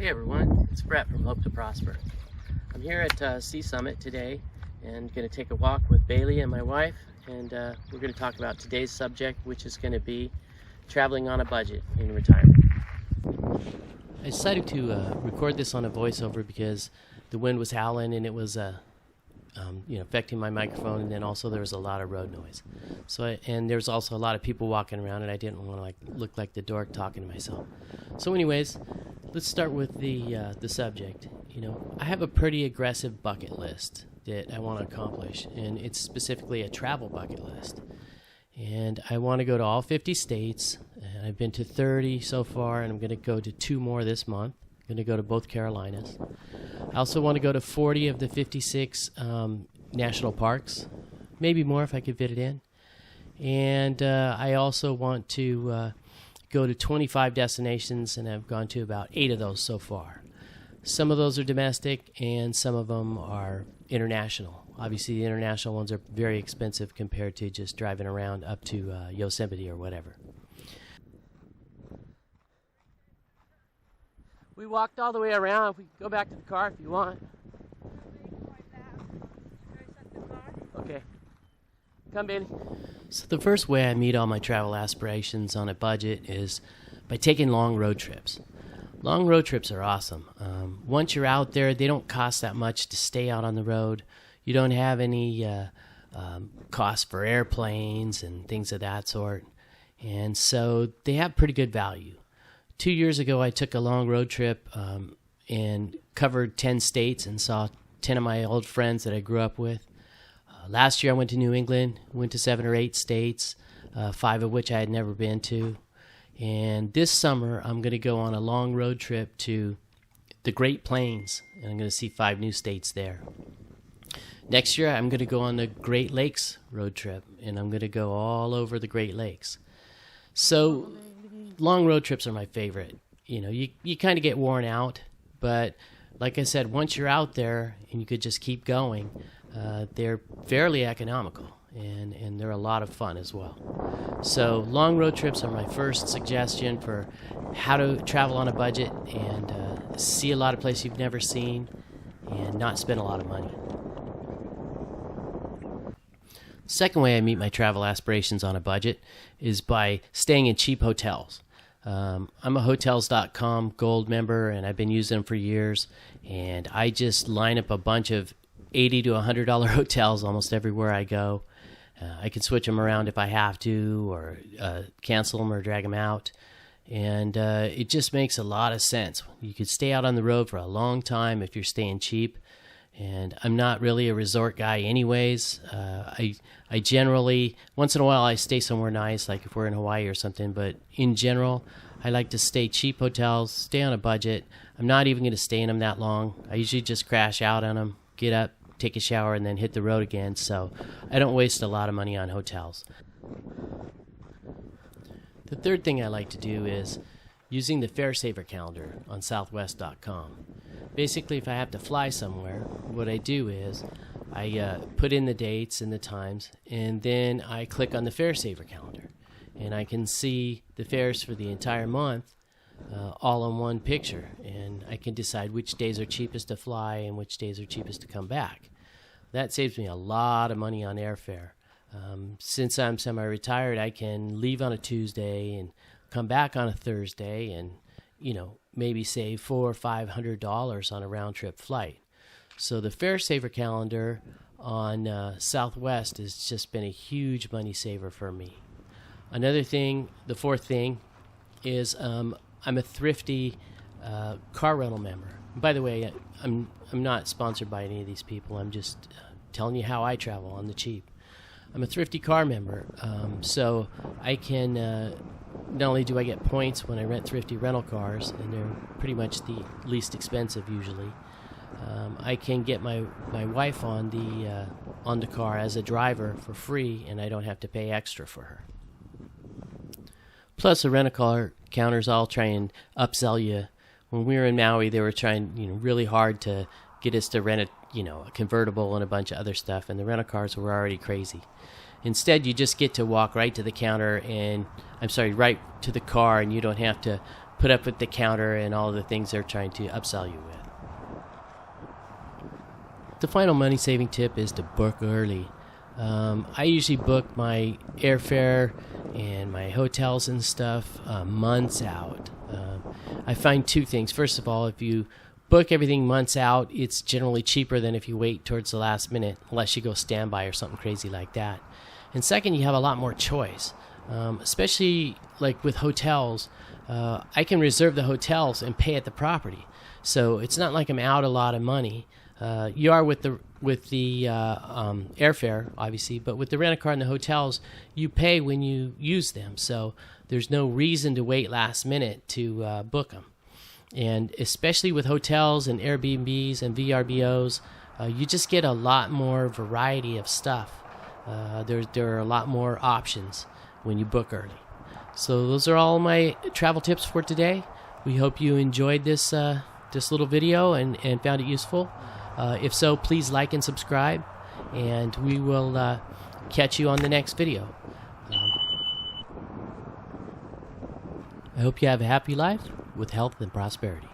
Hey everyone, it's Brett from Hope to Prosper. I'm here at Sea Summit today and going to take a walk with Bailey and my wife, and we're going to talk about today's subject, which is going to be traveling on a budget in retirement. I decided to record this on a voiceover because the wind was howling and it was affecting my microphone, and then also there was a lot of road noise. And there was also a lot of people walking around, and I didn't want to look like the dork talking to myself. So anyways, let's start with the subject. I have a pretty aggressive bucket list that I want to accomplish, and it's specifically a travel bucket list. And I want to go to all 50 states, and I've been to 30 so far, and I'm going to go to 2 more this month. I'm going to go to both Carolinas. I also want to go to 40 of the 56 national parks, maybe more if I could fit it in. And I also want to go to 25 destinations, and I've gone to about 8 of those so far. Some of those are domestic, and some of them are international. Obviously, the international ones are very expensive compared to just driving around up to Yosemite or whatever. We walked all the way around. We can go back to the car if you want. Okay. Come, Bailey. So the first way I meet all my travel aspirations on a budget is by taking long road trips. Long road trips are awesome. Once you're out there, they don't cost that much to stay out on the road. You don't have any cost for airplanes and things of that sort. And so they have pretty good value. 2 years ago, I took a long road trip and covered 10 states and saw 10 of my old friends that I grew up with. Last year, I went to New England, went to 7 or 8 states, 5 of which I had never been to. And this summer, I'm going to go on a long road trip to the Great Plains, and I'm going to see 5 new states there. Next year, I'm going to go on the Great Lakes road trip, and I'm going to go all over the Great Lakes. So long road trips are my favorite. You kind of get worn out, but like I said, once you're out there and you could just keep going, they're fairly economical, and they're a lot of fun as well. So long road trips are my first suggestion for how to travel on a budget and see a lot of places you've never seen and not spend a lot of money. Second way I meet my travel aspirations on a budget is by staying in cheap hotels. I'm a Hotels.com Gold member, and I've been using them for years, and I just line up a bunch of $80 to $100 hotels almost everywhere I go. I can switch them around if I have to, or cancel them or drag them out, and it just makes a lot of sense. You could stay out on the road for a long time if you're staying cheap. And I'm not really a resort guy anyways. I generally, once in a while, I stay somewhere nice, like if we're in Hawaii or something. But in general, I like to stay cheap hotels, stay on a budget. I'm not even going to stay in them that long. I usually just crash out on them, get up, take a shower, and then hit the road again. So I don't waste a lot of money on hotels. The third thing I like to do is using the Fare Saver calendar on Southwest.com. Basically, if I have to fly somewhere, what I do is I put in the dates and the times, and then I click on the Fare Saver calendar, and I can see the fares for the entire month all in one picture, and I can decide which days are cheapest to fly and which days are cheapest to come back. That saves me a lot of money on airfare. Since I'm semi-retired, I can leave on a Tuesday and come back on a Thursday and, maybe save $400 or $500 on a round-trip flight. So the Fare Saver calendar on Southwest has just been a huge money saver for me. Another thing, the fourth thing, is I'm a thrifty car rental member. By the way, I'm not sponsored by any of these people. I'm just telling you how I travel on the cheap. I'm a thrifty car member, so I can not only do I get points when I rent thrifty rental cars, and they're pretty much the least expensive usually, I can get my wife on the car as a driver for free, and I don't have to pay extra for her. Plus, the rental car counters all try and upsell you. When we were in Maui, they were trying really hard to get us to rent a convertible and a bunch of other stuff, and the rental cars were already crazy. Instead, you just get to walk right to the counter right to the car, and you don't have to put up with the counter and all the things they're trying to upsell you with. The final money saving tip is to book early. I usually book my airfare and my hotels and stuff months out. I find two things. First of all, if you book everything months out, it's generally cheaper than if you wait towards the last minute, unless you go standby or something crazy like that. And second, you have a lot more choice, especially like with hotels. I can reserve the hotels and pay at the property, so it's not like I'm out a lot of money. You are with the airfare, obviously, but with the rent-a-car and the hotels, you pay when you use them. So there's no reason to wait last minute to book them. And especially with hotels and Airbnbs and VRBOs, you just get a lot more variety of stuff. There are a lot more options when you book early. So those are all my travel tips for today. We hope you enjoyed this little video and found it useful. If so, please like and subscribe, and we will catch you on the next video. I hope you have a happy life with health and prosperity.